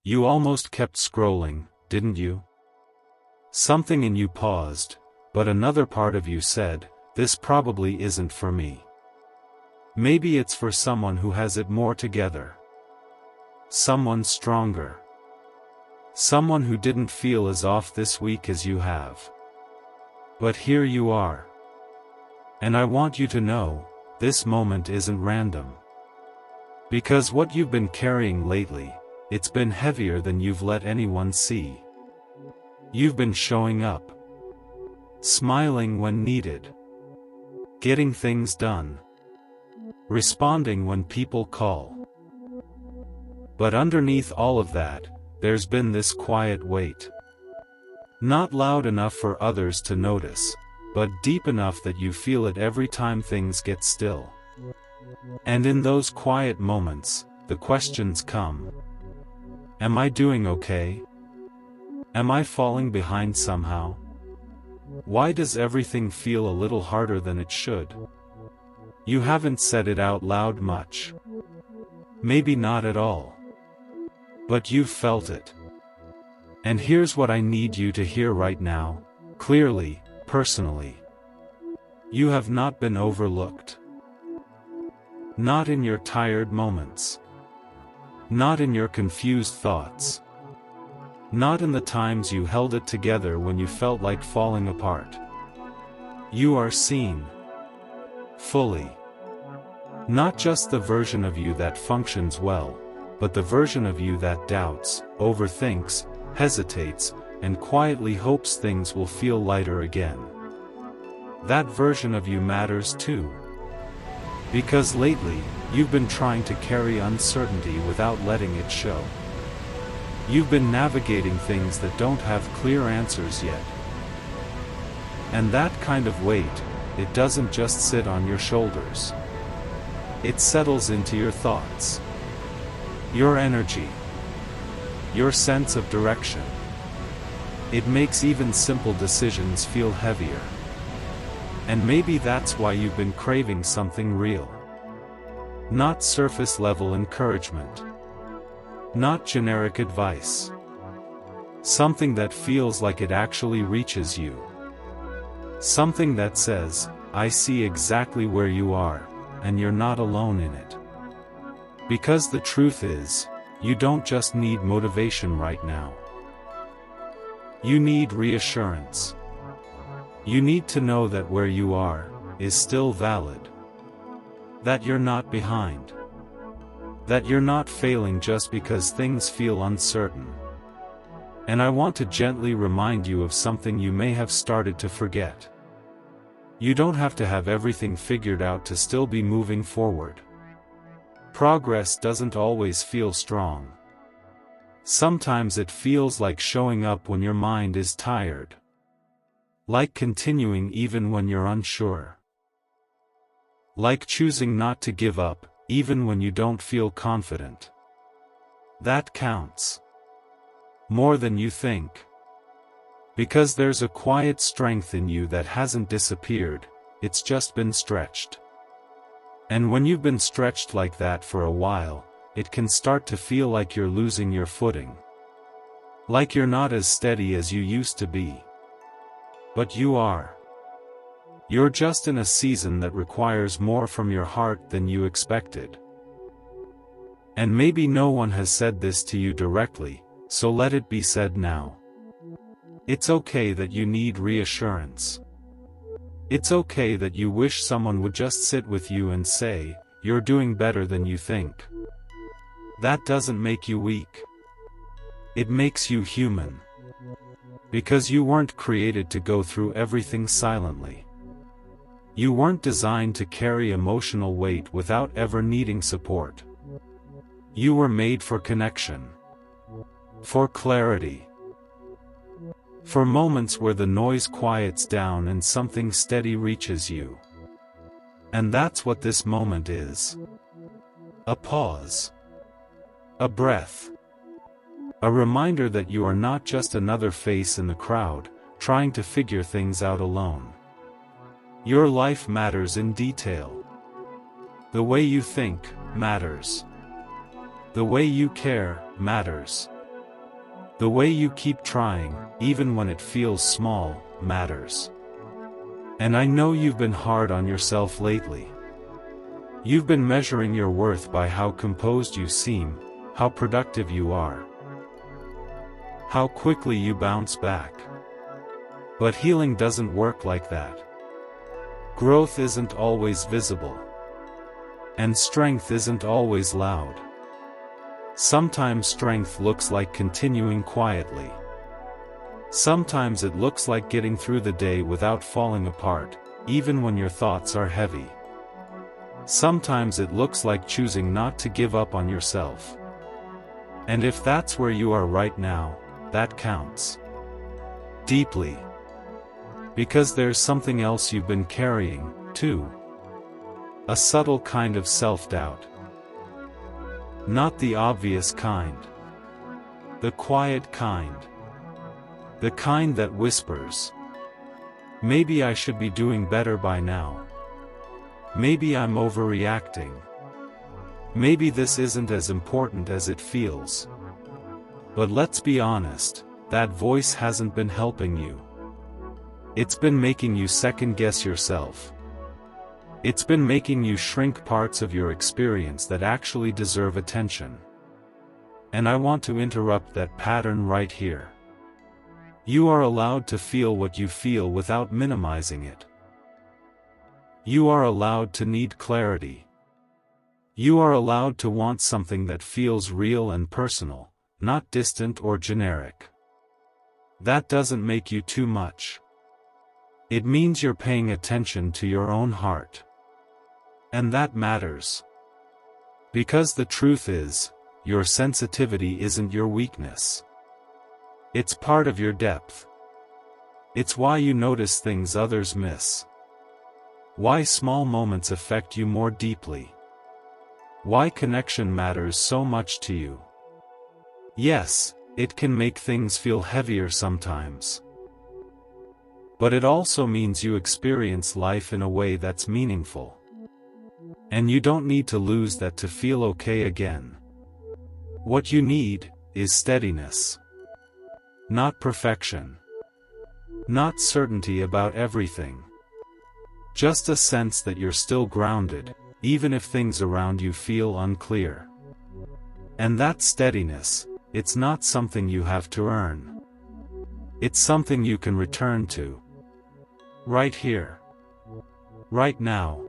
You almost kept scrolling, didn't you? Something in you paused, but another part of you said, this probably isn't for me. Maybe it's for someone who has it more together. Someone stronger. Someone who didn't feel as off this week as you have. But here you are. And I want you to know, this moment isn't random. Because what you've been carrying lately, it's been heavier than you've let anyone see. You've been showing up. Smiling when needed. Getting things done. Responding when people call. But underneath all of that, there's been this quiet weight. Not loud enough for others to notice, but deep enough that you feel it every time things get still. And in those quiet moments, the questions come. Am I doing okay? Am I falling behind somehow? Why does everything feel a little harder than it should? You haven't said it out loud much. Maybe not at all. But you've felt it. And here's what I need you to hear right now, clearly, personally. You have not been overlooked. Not in your tired moments. Not in your confused thoughts. Not in the times you held it together when you felt like falling apart. You are seen. Fully. Not just the version of you that functions well, but the version of you that doubts, overthinks, hesitates, and quietly hopes things will feel lighter again. That version of you matters too. Because lately, you've been trying to carry uncertainty without letting it show. You've been navigating things that don't have clear answers yet. And that kind of weight, it doesn't just sit on your shoulders. It settles into your thoughts. Your energy. Your sense of direction. It makes even simple decisions feel heavier. And maybe that's why you've been craving something real. Not surface-level encouragement. Not generic advice. Something that feels like it actually reaches you. Something that says, I see exactly where you are, and you're not alone in it. Because the truth is, you don't just need motivation right now. You need reassurance. You need to know that where you are, is still valid. That you're not behind. That you're not failing just because things feel uncertain. And I want to gently remind you of something you may have started to forget. You don't have to have everything figured out to still be moving forward. Progress doesn't always feel strong. Sometimes it feels like showing up when your mind is tired. Like continuing even when you're unsure. Like choosing not to give up, even when you don't feel confident. That counts. More than you think. Because there's a quiet strength in you that hasn't disappeared, it's just been stretched. And when you've been stretched like that for a while, it can start to feel like you're losing your footing. Like you're not as steady as you used to be. But you are. You're just in a season that requires more from your heart than you expected. And maybe no one has said this to you directly, so let it be said now. It's okay that you need reassurance. It's okay that you wish someone would just sit with you and say, you're doing better than you think. That doesn't make you weak. It makes you human. Because you weren't created to go through everything silently. You weren't designed to carry emotional weight without ever needing support. You were made for connection. For clarity. For moments where the noise quiets down and something steady reaches you. And that's what this moment is. A pause. A breath. A reminder that you are not just another face in the crowd, trying to figure things out alone. Your life matters in detail. The way you think matters. The way you care matters. The way you keep trying, even when it feels small, matters. And I know you've been hard on yourself lately. You've been measuring your worth by how composed you seem, how productive you are, how quickly you bounce back. But healing doesn't work like that. Growth isn't always visible. And strength isn't always loud. Sometimes strength looks like continuing quietly. Sometimes it looks like getting through the day without falling apart, even when your thoughts are heavy. Sometimes it looks like choosing not to give up on yourself. And if that's where you are right now, that counts. Deeply. Because there's something else you've been carrying, too. A subtle kind of self-doubt. Not the obvious kind. The quiet kind. The kind that whispers. Maybe I should be doing better by now. Maybe I'm overreacting. Maybe this isn't as important as it feels. But let's be honest, that voice hasn't been helping you. It's been making you second-guess yourself. It's been making you shrink parts of your experience that actually deserve attention. And I want to interrupt that pattern right here. You are allowed to feel what you feel without minimizing it. You are allowed to need clarity. You are allowed to want something that feels real and personal, not distant or generic. That doesn't make you too much. It means you're paying attention to your own heart. And that matters. Because the truth is, your sensitivity isn't your weakness. It's part of your depth. It's why you notice things others miss. Why small moments affect you more deeply. Why connection matters so much to you. Yes, it can make things feel heavier sometimes. But it also means you experience life in a way that's meaningful. And you don't need to lose that to feel okay again. What you need is steadiness. Not perfection. Not certainty about everything. Just a sense that you're still grounded, even if things around you feel unclear. And that steadiness, it's not something you have to earn. It's something you can return to. Right here. Right now.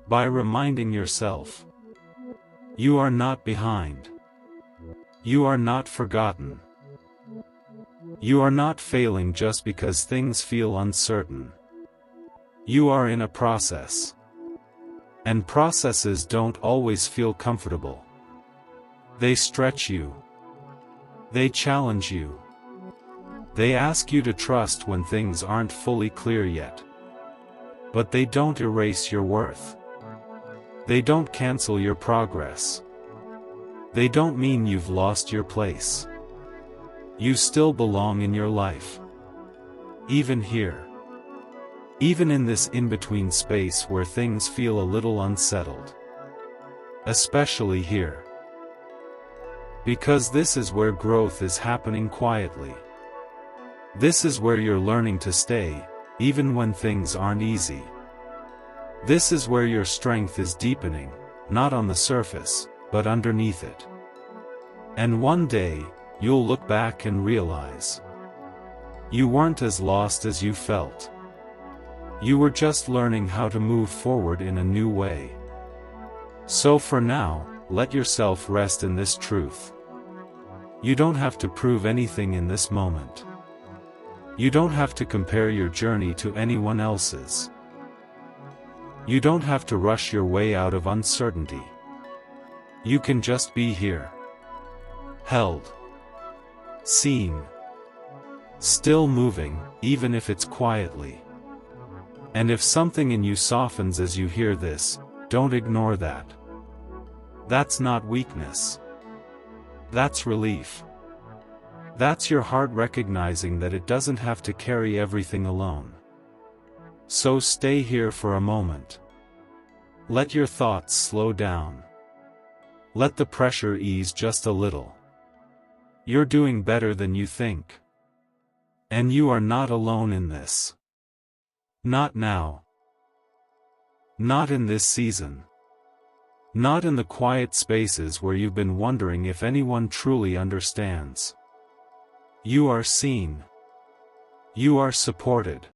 By reminding yourself. You are not behind. You are not forgotten. You are not failing just because things feel uncertain. You are in a process. And processes don't always feel comfortable. They stretch you. They challenge you. They ask you to trust when things aren't fully clear yet. But they don't erase your worth. They don't cancel your progress. They don't mean you've lost your place. You still belong in your life. Even here. Even in this in-between space where things feel a little unsettled. Especially here. Because this is where growth is happening quietly. This is where you're learning to stay, even when things aren't easy. This is where your strength is deepening, not on the surface, but underneath it. And one day, you'll look back and realize. You weren't as lost as you felt. You were just learning how to move forward in a new way. So for now, let yourself rest in this truth. You don't have to prove anything in this moment. You don't have to compare your journey to anyone else's. You don't have to rush your way out of uncertainty. You can just be here. Held. Seen. Still moving, even if it's quietly. And if something in you softens as you hear this, don't ignore that. That's not weakness. That's relief. That's your heart recognizing that it doesn't have to carry everything alone. So stay here for a moment. Let your thoughts slow down. Let the pressure ease just a little. You're doing better than you think. And you are not alone in this. Not now. Not in this season. Not in the quiet spaces where you've been wondering if anyone truly understands. You are seen. You are supported.